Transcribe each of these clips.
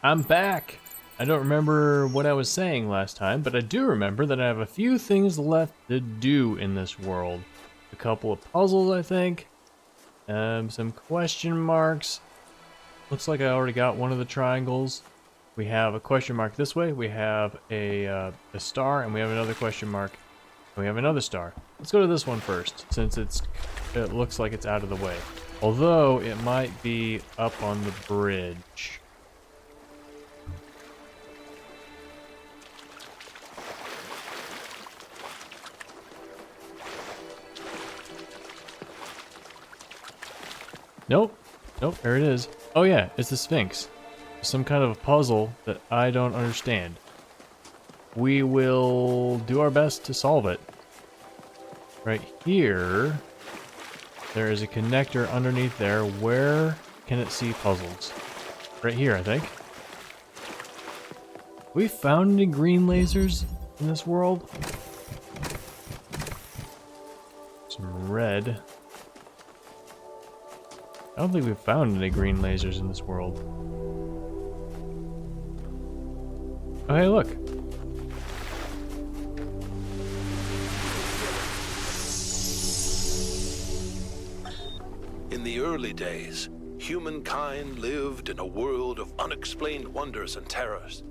I'm back! I don't remember what I was saying last time, but I do remember that I have a few things left to do in this world. A couple of puzzles, I think. Some question marks. Looks like I already got one of the triangles. We have a question mark this way, we have a star, and we have another question mark, and we have another star. Let's go to this one first, since it looks like it's out of the way. Although, it might be up on the bridge. Nope. Nope, there it is. Oh yeah, it's the Sphinx. Some kind of a puzzle that I don't understand. We will do our best to solve it. Right here, there is a connector underneath there. Where can it see puzzles? Right here, I think. We found any green lasers in this world? Some red. I don't think we've found any green lasers in this world. Oh, hey, look. In the early days, humankind lived in a world of unexplained wonders and terrors.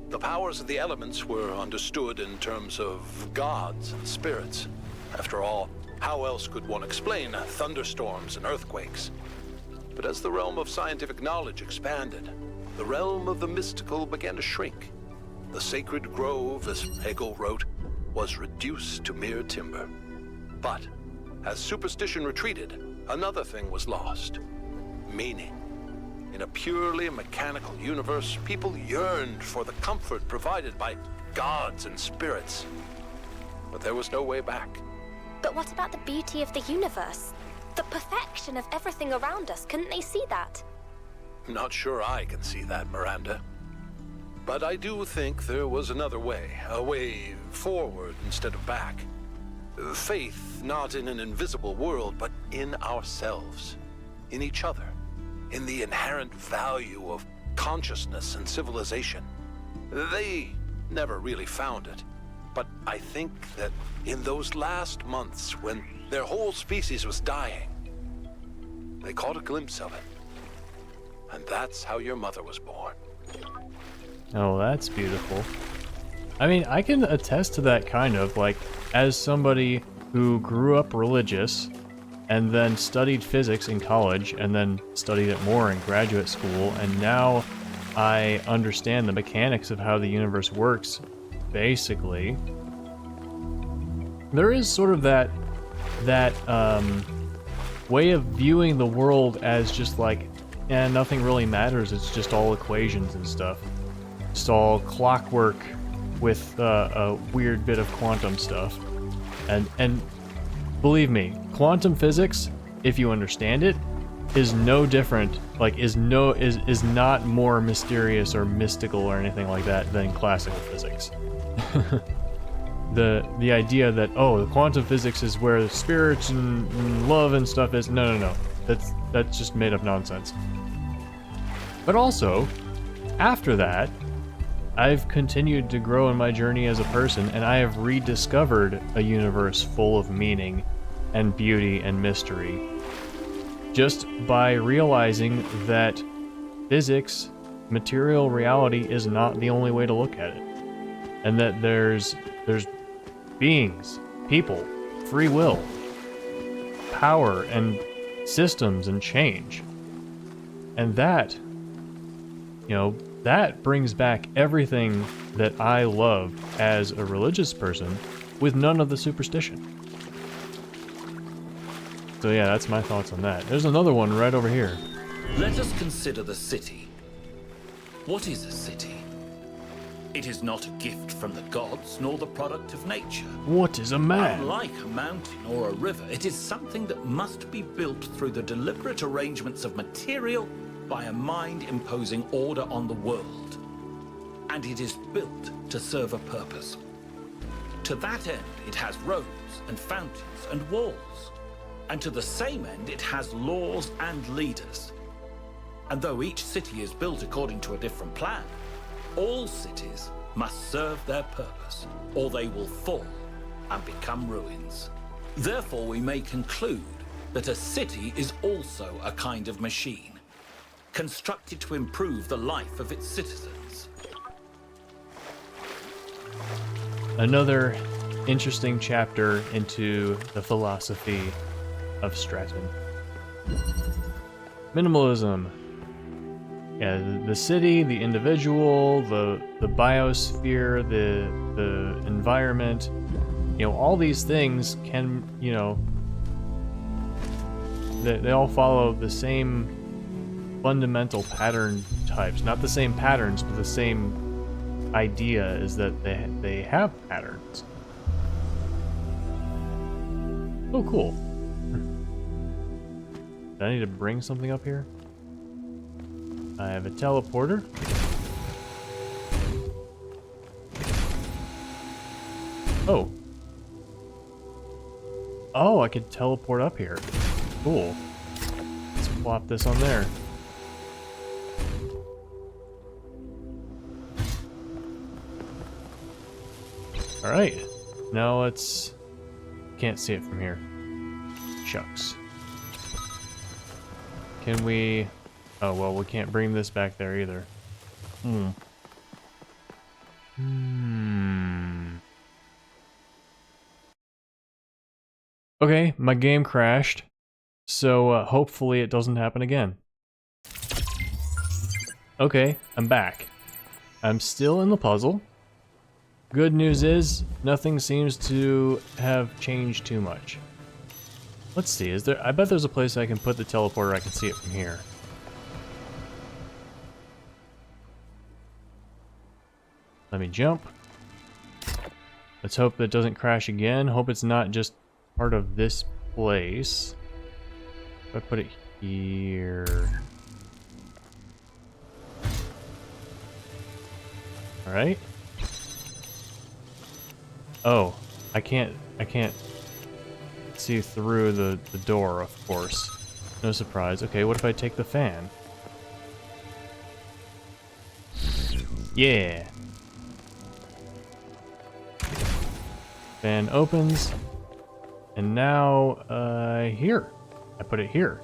The powers of the elements were understood in terms of gods and spirits. After all, how else could one explain thunderstorms and earthquakes? But as the realm of scientific knowledge expanded, the realm of the mystical began to shrink. The sacred grove, as Hegel wrote, was reduced to mere timber. But as superstition retreated, another thing was lost: meaning. In a purely mechanical universe, people yearned for the comfort provided by gods and spirits. But there was no way back. But what about the beauty of the universe? The perfection of everything around us, couldn't they see that? Not sure I can see that, Miranda. But I do think there was another way, a way forward instead of back. Faith not in an invisible world, but in ourselves, in each other, in the inherent value of consciousness and civilization. They never really found it, but I think that in those last months when their whole species was dying, they caught a glimpse of it. And that's how your mother was born. Oh, that's beautiful. I mean, I can attest to that kind of, like, as somebody who grew up religious and then studied physics in college and then studied it more in graduate school, and now I understand the mechanics of how the universe works, basically. There is sort of that way of viewing the world as just like, nothing really matters, it's just all equations and stuff. It's all clockwork with a weird bit of quantum stuff. And believe me, quantum physics, if you understand it, is no different, like is not more mysterious or mystical or anything like that than classical physics. The idea that, oh, the quantum physics is where the spirits and love and stuff is, no. That's just made up nonsense. But also, after that, I've continued to grow in my journey as a person, and I have rediscovered a universe full of meaning and beauty and mystery. Just by realizing that physics, material reality, is not the only way to look at it. And that there's beings, people, free will, power, and systems and change. And that, that brings back everything that I love as a religious person with none of the superstition. So yeah, that's my thoughts on that. There's another one right over here. Let us consider the city. What is a city? It is not a gift from the gods, nor the product of nature. What is a man? Unlike a mountain or a river, it is something that must be built through the deliberate arrangements of material by a mind imposing order on the world. And it is built to serve a purpose. To that end, it has roads and fountains and walls. And to the same end, it has laws and leaders. And though each city is built according to a different plan, all cities must serve their purpose, or they will fall and become ruins. Therefore, we may conclude that a city is also a kind of machine, constructed to improve the life of its citizens. Another interesting chapter into the philosophy of Stratton. Minimalism. Yeah, the city, the individual, the biosphere, the environment, you know, all these things can, you know, they all follow the same fundamental pattern types. Not the same patterns, but the same idea is that they have patterns. Oh, cool. Do I need to bring something up here? I have a teleporter. Oh. Oh, I could teleport up here. Cool. Let's plop this on there. Alright. Now let's... Can't see it from here. Shucks. Can we... Oh, well, we can't bring this back there either. Okay, my game crashed. So, hopefully it doesn't happen again. Okay, I'm back. I'm still in the puzzle. Good news is, nothing seems to have changed too much. Let's see, is there... I bet there's a place I can put the teleporter, I can see it from here. Let me jump. Let's hope it doesn't crash again. Hope it's not just part of this place. If I put it here... Alright. Oh, I can't see through the door, of course. No surprise. Okay, what if I take the fan? Yeah. Fan opens. And now, here. I put it here.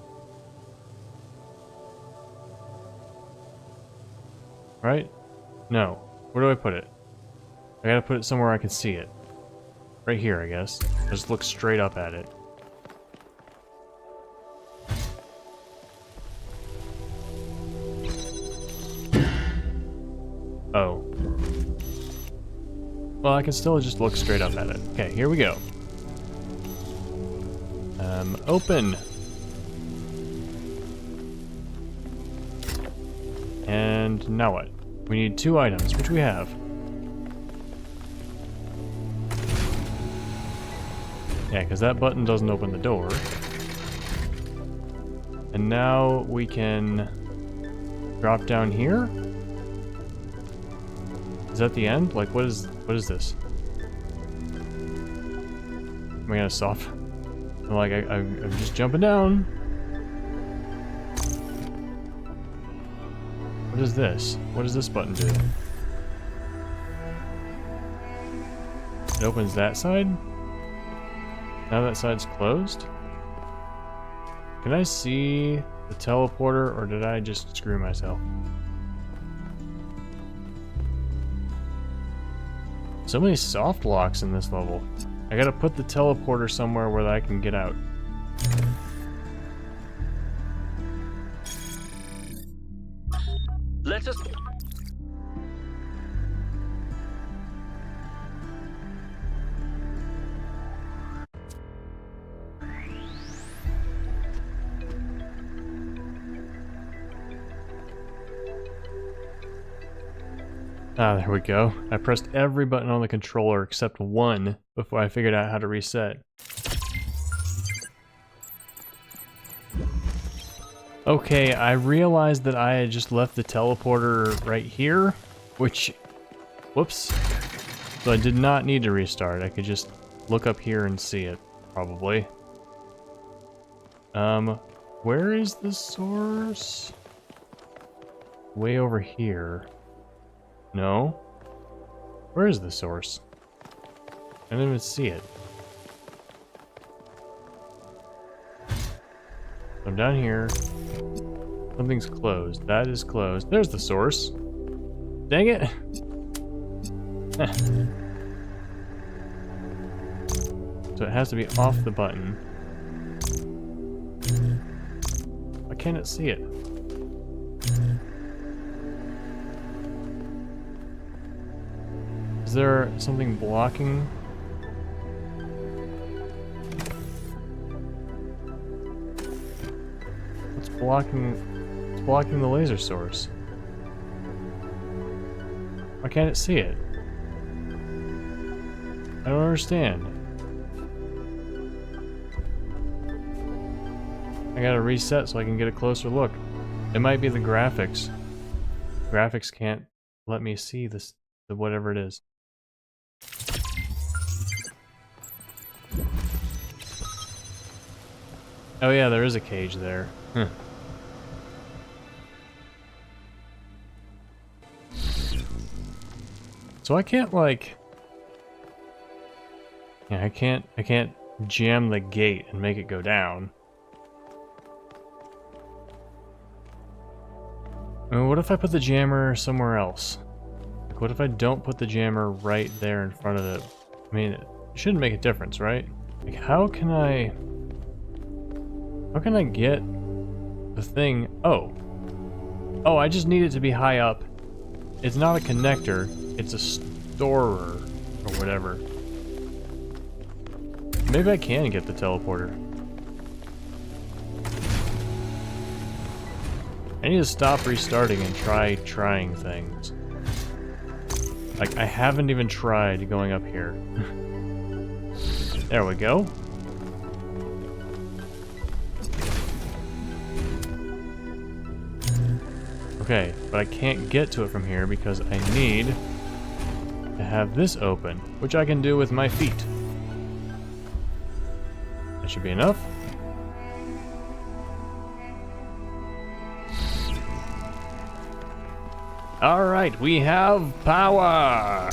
Right? No. Where do I put it? I gotta put it somewhere I can see it. Right here, I guess. Just look straight up at it. Oh. Well, I can still just look straight up at it. Okay, here we go. Open. And now what? We need 2 items, which we have. Yeah, because that button doesn't open the door. And now we can drop down here. Is that the end? Like, what is this? Am I gonna soft? Like, I'm just jumping down. What is this? What does this button do? It opens that side? Now that side's closed? Can I see the teleporter, or did I just screw myself? So many soft locks in this level. I gotta put the teleporter somewhere where I can get out. Let us... Ah, there we go. I pressed every button on the controller except one before I figured out how to reset. Okay, I realized that I had just left the teleporter right here, which... Whoops. So I did not need to restart. I could just look up here and see it, probably. Where is the source? way over here. No? Where is the source? I didn't even see it. I'm down here. Something's closed. That is closed. There's the source. Dang it! So it has to be off the button. Why can't it see it? Is there something blocking? What's blocking? It's blocking the laser source. Why can't it see it? I don't understand. I gotta reset so I can get a closer look. It might be the graphics. Graphics can't let me see this, whatever it is. Oh yeah, there is a cage there. Huh. So I can't like... Yeah, I can't jam the gate and make it go down. I mean, what if I put the jammer somewhere else? Like, what if I don't put the jammer right there in front of it? I mean, it shouldn't make a difference, right? Like, how can I get the thing? Oh, I just need it to be high up. It's not a connector, it's a storer or whatever. Maybe I can get the teleporter. I need to stop restarting and try trying things. Like, I haven't even tried going up here. There we go. Okay, but I can't get to it from here because I need to have this open, which I can do with my feet. That should be enough. Alright, we have power!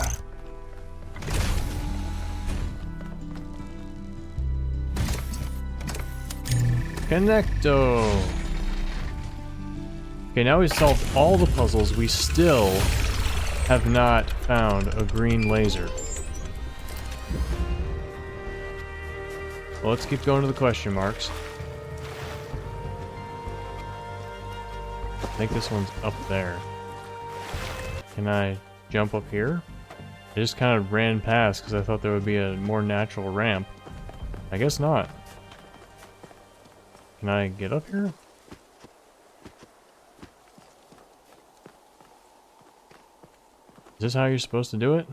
Connecto! Okay, now we've solved all the puzzles. We still have not found a green laser. Well, let's keep going to the question marks. I think this one's up there. Can I jump up here? I just kind of ran past because I thought there would be a more natural ramp. I guess not. Can I get up here? Is this how you're supposed to do it?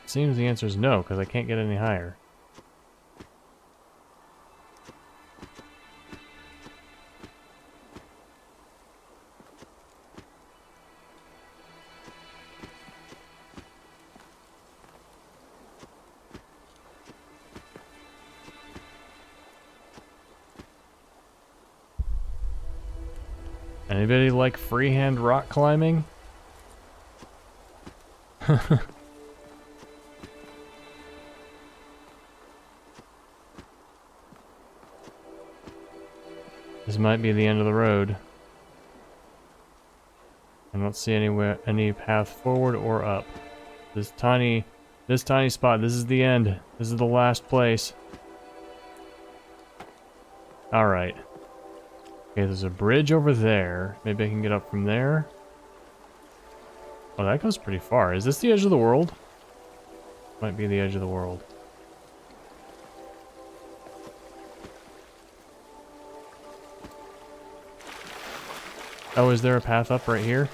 Seems the answer is no, because I can't get any higher. Anybody like freehand rock climbing? This might be the end of the road. I don't see any path forward or up. This tiny spot, this is the end. This is the last place. Alright. Okay, there's a bridge over there. Maybe I can get up from there. Oh, that goes pretty far. Is this the edge of the world? Might be the edge of the world. Oh, is there a path up right here?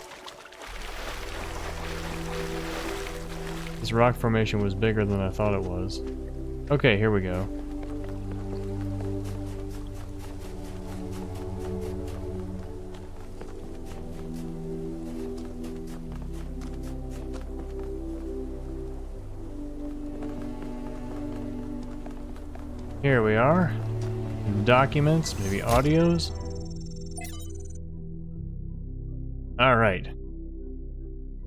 This rock formation was bigger than I thought it was. Okay, here we go. Here we are. Documents, maybe audios. Alright.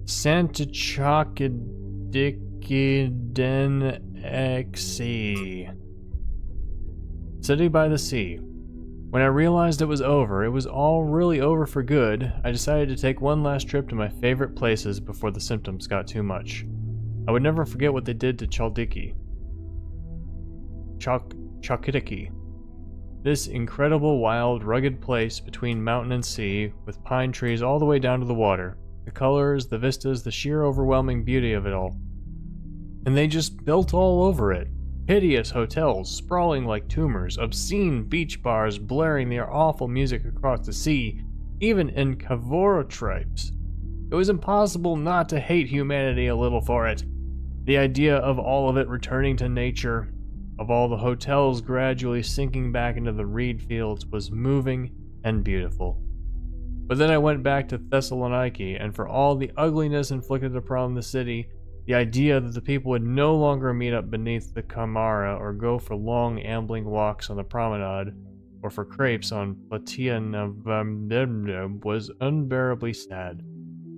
Santa Chocodikiden XC. City by the Sea. When I realized it was all really over for good, I decided to take one last trip to my favorite places before the symptoms got too much. I would never forget what they did to Chaldiki. Chokidiki. This incredible, wild, rugged place between mountain and sea, with pine trees all the way down to the water. The colors, the vistas, the sheer overwhelming beauty of it all. And they just built all over it. Hideous hotels sprawling like tumors, obscene beach bars blaring their awful music across the sea, even in Cavorotripes. It was impossible not to hate humanity a little for it. The idea of all of it returning to nature, of all the hotels gradually sinking back into the reed fields, was moving and beautiful. But then I went back to Thessaloniki, and for all the ugliness inflicted upon the city, the idea that the people would no longer meet up beneath the Kamara or go for long ambling walks on the promenade or for crepes on Platia Navamdebneb was unbearably sad.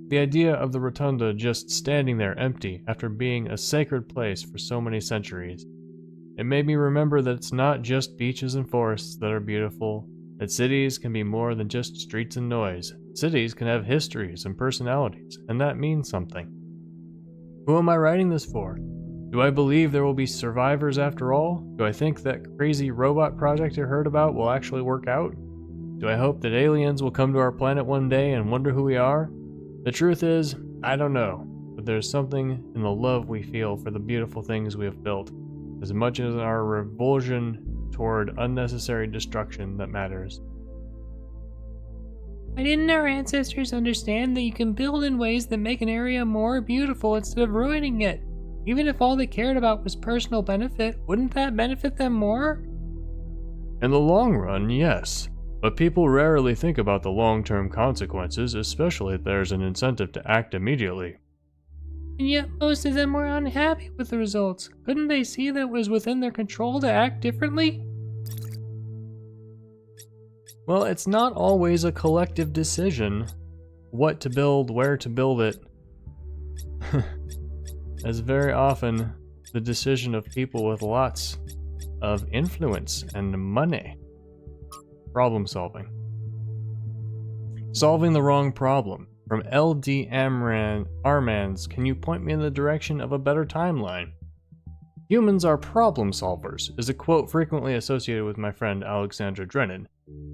The idea of the rotunda just standing there empty after being a sacred place for so many centuries. It made me remember that it's not just beaches and forests that are beautiful, that cities can be more than just streets and noise. Cities can have histories and personalities, and that means something. Who am I writing this for? Do I believe there will be survivors after all? Do I think that crazy robot project I heard about will actually work out? Do I hope that aliens will come to our planet one day and wonder who we are? The truth is, I don't know, but there's something in the love we feel for the beautiful things we have built, as much as our revulsion toward unnecessary destruction that matters. Why didn't our ancestors understand that you can build in ways that make an area more beautiful instead of ruining it? Even if all they cared about was personal benefit, wouldn't that benefit them more? In the long run, yes. But people rarely think about the long-term consequences, especially if there's an incentive to act immediately. And yet most of them were unhappy with the results. Couldn't they see that it was within their control to act differently? Well, it's not always a collective decision what to build, where to build it. It's very often the decision of people with lots of influence and money. Problem solving. Solving the wrong problem. From LD Armans, can you point me in the direction of a better timeline? Humans are problem solvers is a quote frequently associated with my friend Alexandra Drennan.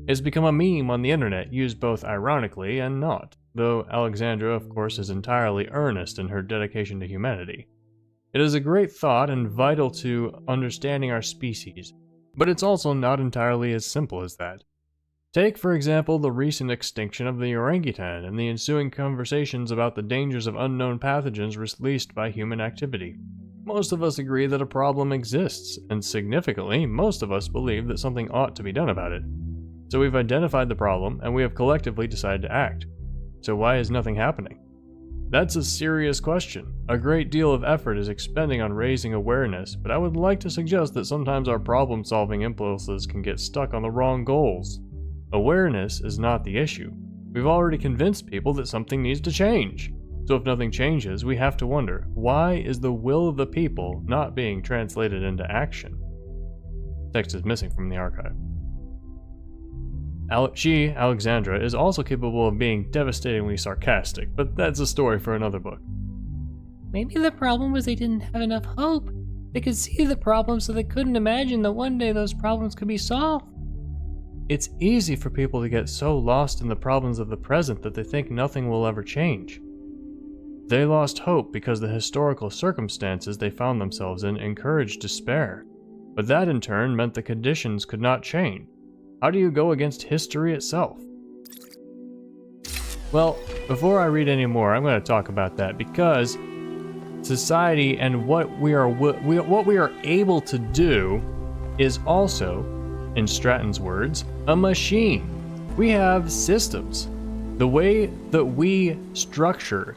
It's become a meme on the internet, used both ironically and not, though Alexandra, of course, is entirely earnest in her dedication to humanity. It is a great thought and vital to understanding our species, but it's also not entirely as simple as that. Take, for example, the recent extinction of the orangutan and the ensuing conversations about the dangers of unknown pathogens released by human activity. Most of us agree that a problem exists, and significantly, most of us believe that something ought to be done about it. So we've identified the problem, and we have collectively decided to act. So why is nothing happening? That's a serious question. A great deal of effort is expending on raising awareness, but I would like to suggest that sometimes our problem-solving impulses can get stuck on the wrong goals. Awareness is not the issue. We've already convinced people that something needs to change. So if nothing changes, we have to wonder, why is the will of the people not being translated into action? Text is missing from the archive. Alexandra, is also capable of being devastatingly sarcastic, but that's a story for another book. Maybe the problem was they didn't have enough hope. They could see the problem, so they couldn't imagine that one day those problems could be solved. It's easy for people to get so lost in the problems of the present that they think nothing will ever change. They lost hope because the historical circumstances they found themselves in encouraged despair, but that in turn meant the conditions could not change. How do you go against history itself? Well, before I read any more, I'm going to talk about that because society and what we are able to do is also, in Stratton's words, a machine. We have systems. The way that we structure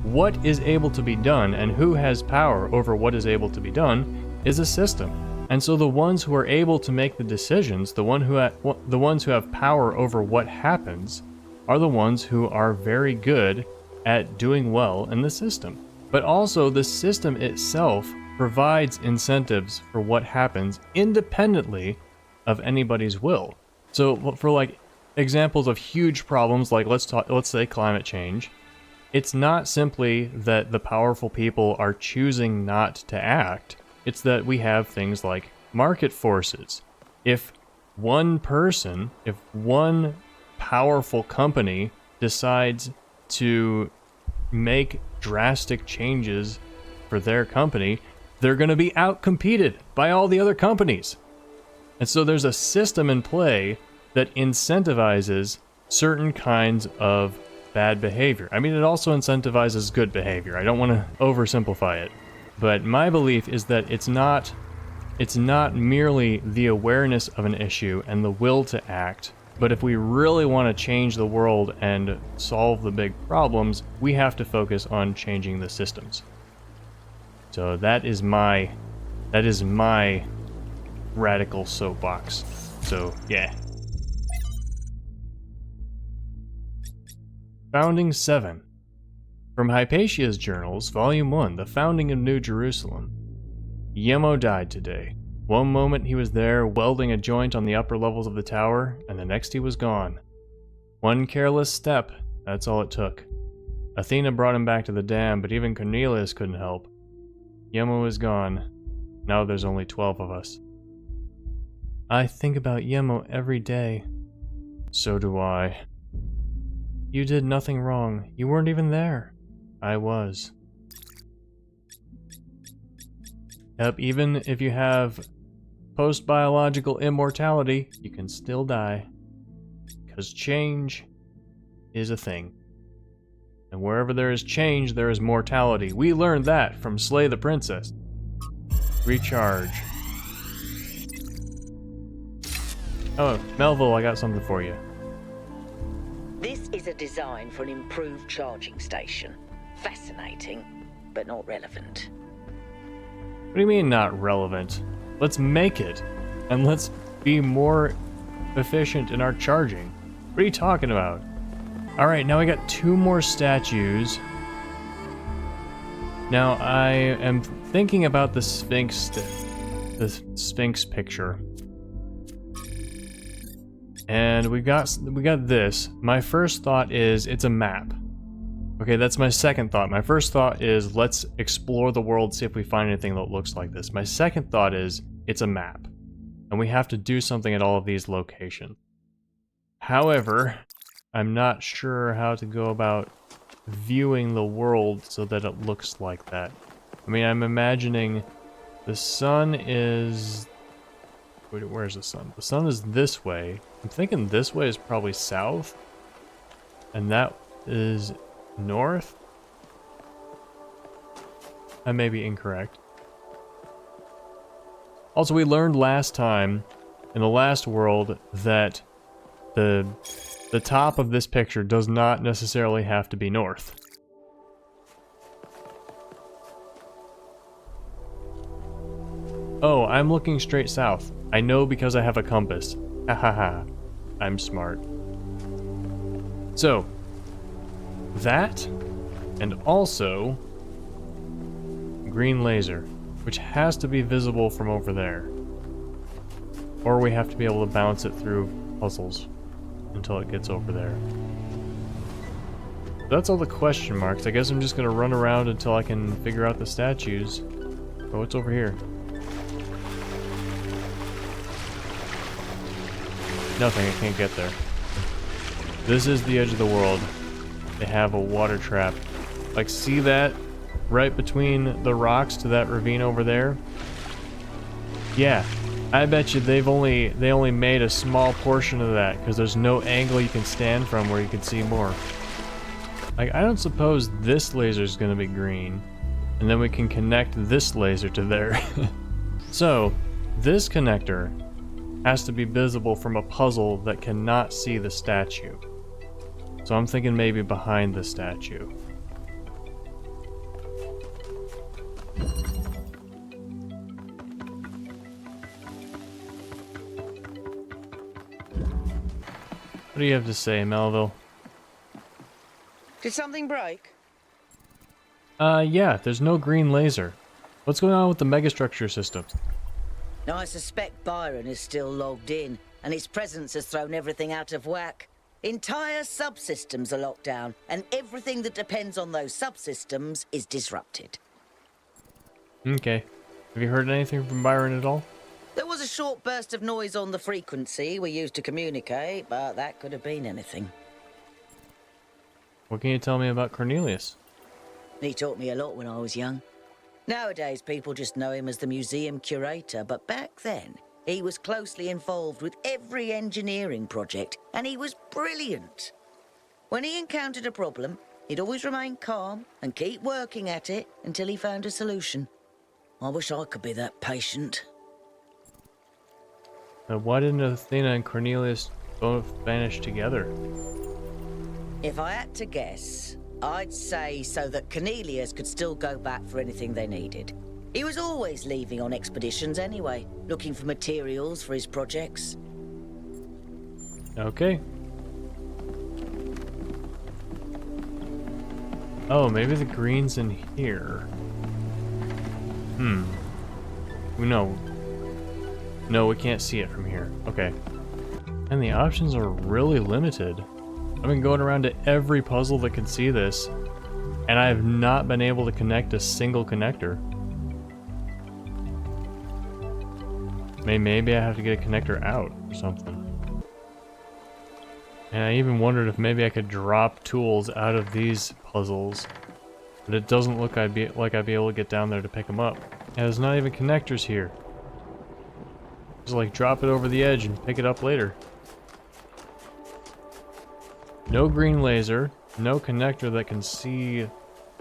what is able to be done and who has power over what is able to be done is a system. And so the ones who are able to make the decisions, the ones who have power over what happens, are the ones who are very good at doing well in the system. But also, the system itself provides incentives for what happens independently of anybody's will. So for like examples of huge problems, like let's say climate change, it's not simply that the powerful people are choosing not to act, it's that we have things like market forces. If one powerful company decides to make drastic changes for their company, they're going to be outcompeted by all the other companies. And so there's a system in play that incentivizes certain kinds of bad behavior. I mean, it also incentivizes good behavior. I don't want to oversimplify it. But my belief is that it's not merely the awareness of an issue and the will to act, but if we really want to change the world and solve the big problems, we have to focus on changing the systems. So that is my radical soapbox. So yeah. Founding 7. From Hypatia's Journals, Volume 1, The Founding of New Jerusalem. Yemo died today. One moment he was there welding a joint on the upper levels of the tower, and the next he was gone. One careless step, that's all it took. Athena brought him back to the dam, but even Cornelius couldn't help. Yemo is gone. Now there's only 12 of us. I think about Yemo every day. So do I. You did nothing wrong. You weren't even there. I was. Yep, even if you have post-biological immortality, you can still die. Because change is a thing. And wherever there is change, there is mortality. We learned that from Slay the Princess. Recharge. Oh, Melville, I got something for you. This is a design for an improved charging station. Fascinating, but not relevant. What do you mean not relevant? Let's make it, and let's be more efficient in our charging. What are you talking about? Alright, now we got 2 more statues. Now I am thinking about the Sphinx picture. And we got this. My first thought is it's a map. Okay, that's my second thought. My first thought is let's explore the world, see if we find anything that looks like this. My second thought is it's a map, and we have to do something at all of these locations. However, I'm not sure how to go about viewing the world so that it looks like that. I mean, I'm imagining the sun is... Wait, where's the sun? The sun is this way. I'm thinking this way is probably south, and that is north? I may be incorrect. Also, we learned last time, in the last world, that the top of this picture does not necessarily have to be north. Oh, I'm looking straight south. I know because I have a compass. Ha ha ha. I'm smart. So, that, and also green laser, which has to be visible from over there. Or we have to be able to bounce it through puzzles until it gets over there. That's all the question marks. I guess I'm just gonna run around until I can figure out the statues. Oh, what's over here? Nothing, I can't get there. This is the edge of the world. They have a water trap. Like, see that? Right between the rocks to that ravine over there? Yeah, I bet you they only made a small portion of that because there's no angle you can stand from where you can see more. Like, I don't suppose this laser is going to be green, and then we can connect this laser to there. So, this connector has to be visible from a puzzle that cannot see the statue. So I'm thinking maybe behind the statue. What do you have to say, Melville? Did something break? Yeah, there's no green laser. What's going on with the megastructure systems? Now, I suspect Byron is still logged in, and his presence has thrown everything out of whack. Entire subsystems are locked down, and everything that depends on those subsystems is disrupted. Okay. Have you heard anything from Byron at all? There was a short burst of noise on the frequency we used to communicate, but that could have been anything. What can you tell me about Cornelius? He taught me a lot when I was young. Nowadays, people just know him as the museum curator, but back then, he was closely involved with every engineering project, and he was brilliant. When he encountered a problem, he'd always remain calm and keep working at it until he found a solution. I wish I could be that patient. Why didn't Athena and Cornelius both vanish together? If I had to guess, I'd say so that Cornelius could still go back for anything they needed. He was always leaving on expeditions anyway, looking for materials for his projects. Okay. Oh, maybe the green's in here. No. No, we can't see it from here. Okay. And the options are really limited. I've been going around to every puzzle that can see this, and I have not been able to connect a single connector. Maybe I have to get a connector out or something. And I even wondered if maybe I could drop tools out of these puzzles, but it doesn't look like I'd be able to get down there to pick them up. And there's not even connectors here. Just like drop it over the edge and pick it up later. No green laser, no connector that can see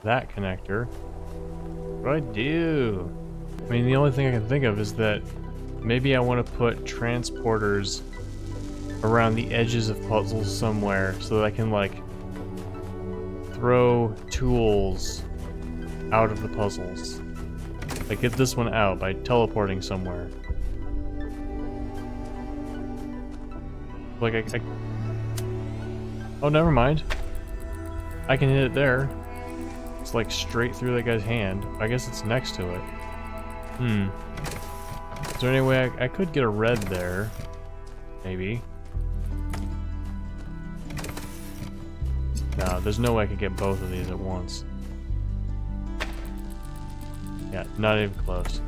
that connector. What do I do? I mean, the only thing I can think of is that maybe I want to put transporters around the edges of puzzles somewhere so that I can, like, throw tools out of the puzzles. Like, get this one out by teleporting somewhere. Like, oh, never mind. I can hit it there. It's like straight through that guy's hand. I guess it's next to it. Is there any way I could get a red there? Maybe. No, there's no way I could get both of these at once. Yeah, not even close.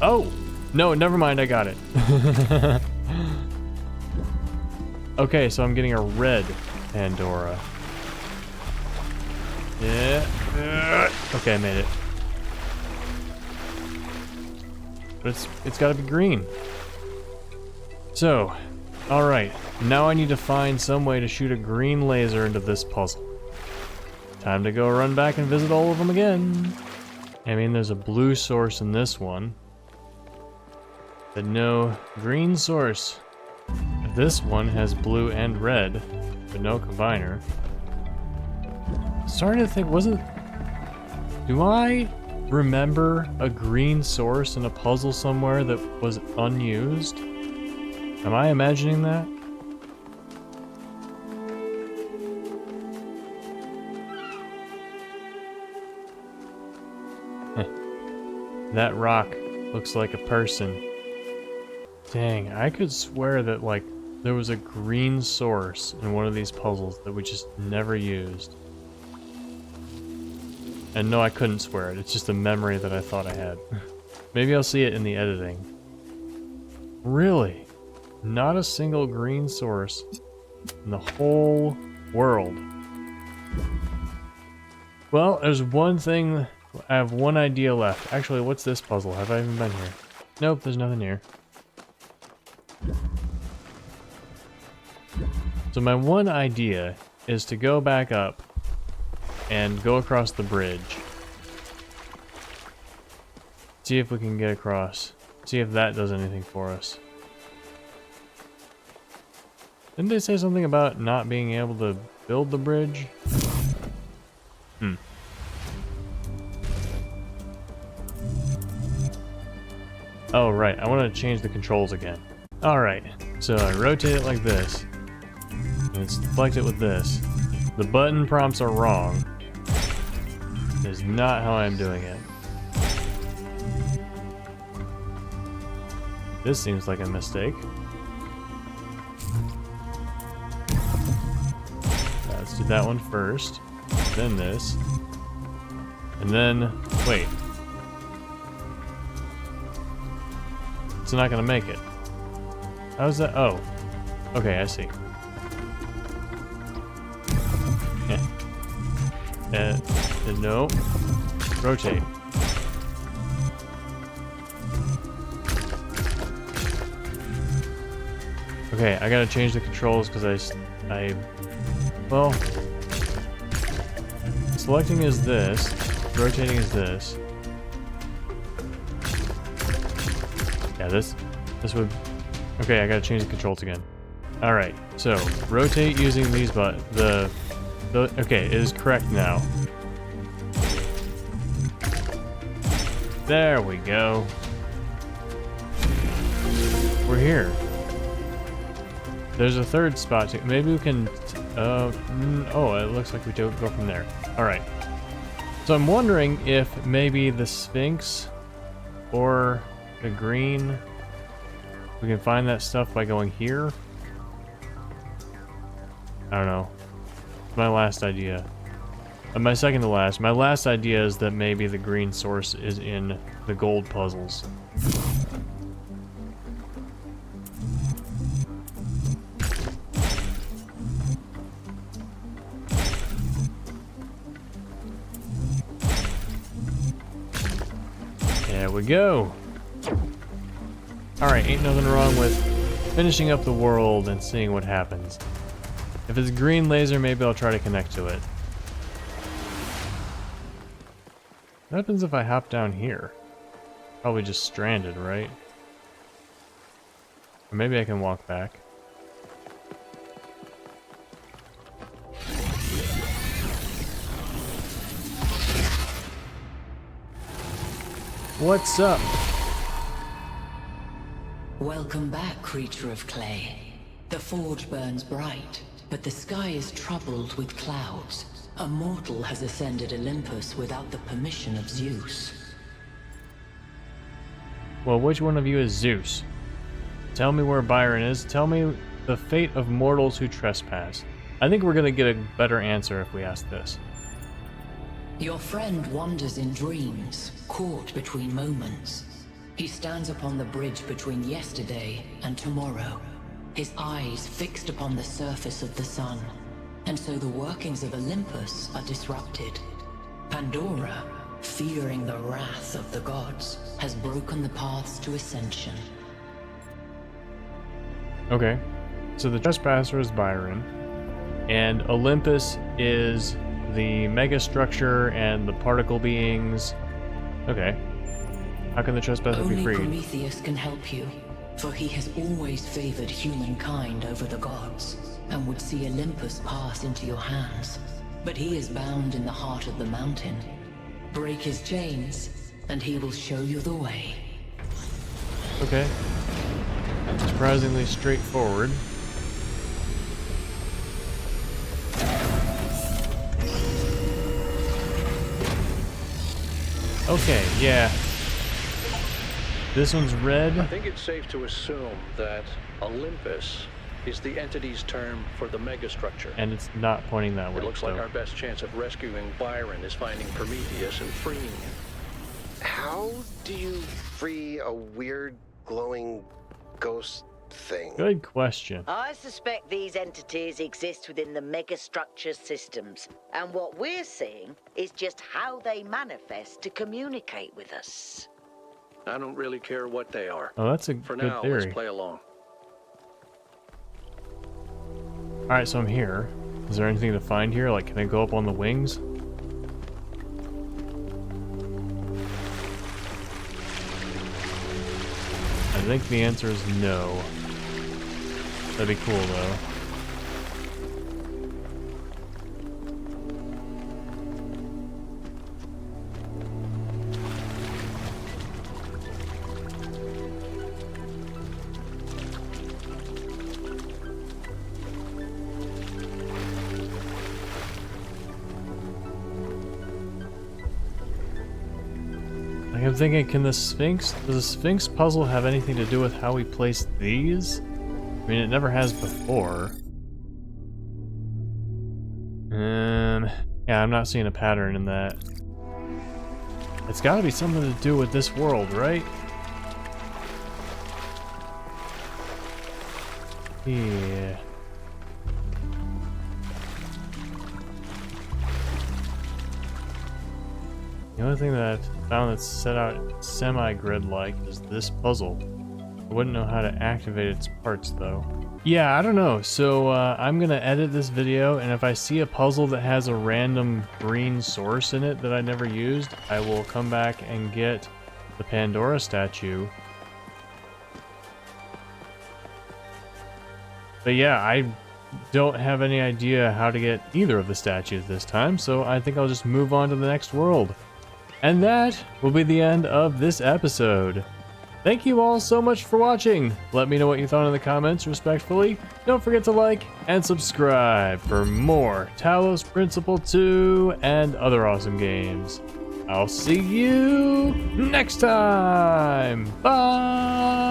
Oh! No, never mind, I got it. Okay, so I'm getting a red Pandora. Yeah. Okay, I made it. But it's gotta be green. So, alright. Now I need to find some way to shoot a green laser into this puzzle. Time to go run back and visit all of them again. I mean, there's a blue source in this one, but no green source. This one has blue and red, but no combiner. Starting to think, do I remember a green source in a puzzle somewhere that was unused? Am I imagining that? That rock looks like a person. Dang, I could swear that, like, there was a green source in one of these puzzles that we just never used. And no, I couldn't swear it. It's just a memory that I thought I had. Maybe I'll see it in the editing. Really? Not a single green source in the whole world. Well, there's one thing. I have one idea left. Actually, what's this puzzle? Have I even been here? Nope, there's nothing here. So my one idea is to go back up and go across the bridge. See if we can get across. See if that does anything for us. Didn't they say something about not being able to build the bridge? Oh, right. I want to change the controls again. Alright. So I rotate it like this. And let's deflect it with this. The button prompts are wrong. That is not how I'm doing it. This seems like a mistake. Let's do that one first. Then this. And then, wait. It's not gonna make it. How's that? Oh. Okay, I see. No. Rotate. Okay, I gotta change the controls because well, selecting is this, rotating is this. Yeah, this would, okay, I gotta change the controls again. Alright, so, rotate using these okay, it is correct now. There we go. We're here. There's a third spot too. Maybe we can, oh, it looks like we don't go from there. Alright. So I'm wondering if maybe the Sphinx or the green, we can find that stuff by going here? I don't know. My last idea. My second to last. My last idea is that maybe the green source is in the gold puzzles. There we go. Alright, ain't nothing wrong with finishing up the world and seeing what happens. If it's a green laser, maybe I'll try to connect to it. What happens if I hop down here? Probably just stranded, right? Or maybe I can walk back. What's up? Welcome back, creature of clay. The forge burns bright, but the sky is troubled with clouds. A mortal has ascended Olympus without the permission of Zeus. Well, which one of you is Zeus? Tell me where Byron is. Tell me the fate of mortals who trespass. I think we're gonna get a better answer if we ask this. Your friend wanders in dreams, caught between moments. He stands upon the bridge between yesterday and tomorrow, his eyes fixed upon the surface of the sun. And so the workings of Olympus are disrupted. Pandora, fearing the wrath of the gods, has broken the paths to ascension. Okay, so the trespasser is Byron, and Olympus is the megastructure and the particle beings. Okay, how can the trespasser be Only freed? Prometheus can help you, for he has always favored humankind over the gods, and would see Olympus pass into your hands. But he is bound in the heart of the mountain. Break his chains, and he will show you the way. Okay. Surprisingly straightforward. Okay, yeah. This one's red. I think it's safe to assume that Olympus is the entity's term for the megastructure. And it's not pointing that way. It looks like our best chance of rescuing Byron is finding Prometheus and freeing him. How do you free a weird, glowing ghost thing? Good question. I suspect these entities exist within the megastructure systems, and what we're seeing is just how they manifest to communicate with us. I don't really care what they are. Oh, that's a For good now, theory. let's play along. Alright, so I'm here. Is there anything to find here? Like, can I go up on the wings? I think the answer is no. That'd be cool, though. I'm thinking, does the Sphinx puzzle have anything to do with how we place these? I mean, it never has before. Yeah, I'm not seeing a pattern in that. It's gotta be something to do with this world, right? Yeah. The only thing that I found that's set out semi-grid-like is this puzzle. I wouldn't know how to activate its parts, though. Yeah, I don't know. So I'm gonna edit this video, and if I see a puzzle that has a random green source in it that I never used, I will come back and get the Pandora statue. But yeah, I don't have any idea how to get either of the statues this time, so I think I'll just move on to the next world. And that will be the end of this episode. Thank you all so much for watching. Let me know what you thought in the comments, respectfully. Don't forget to like and subscribe for more Talos Principle 2 and other awesome games. I'll see you next time. Bye!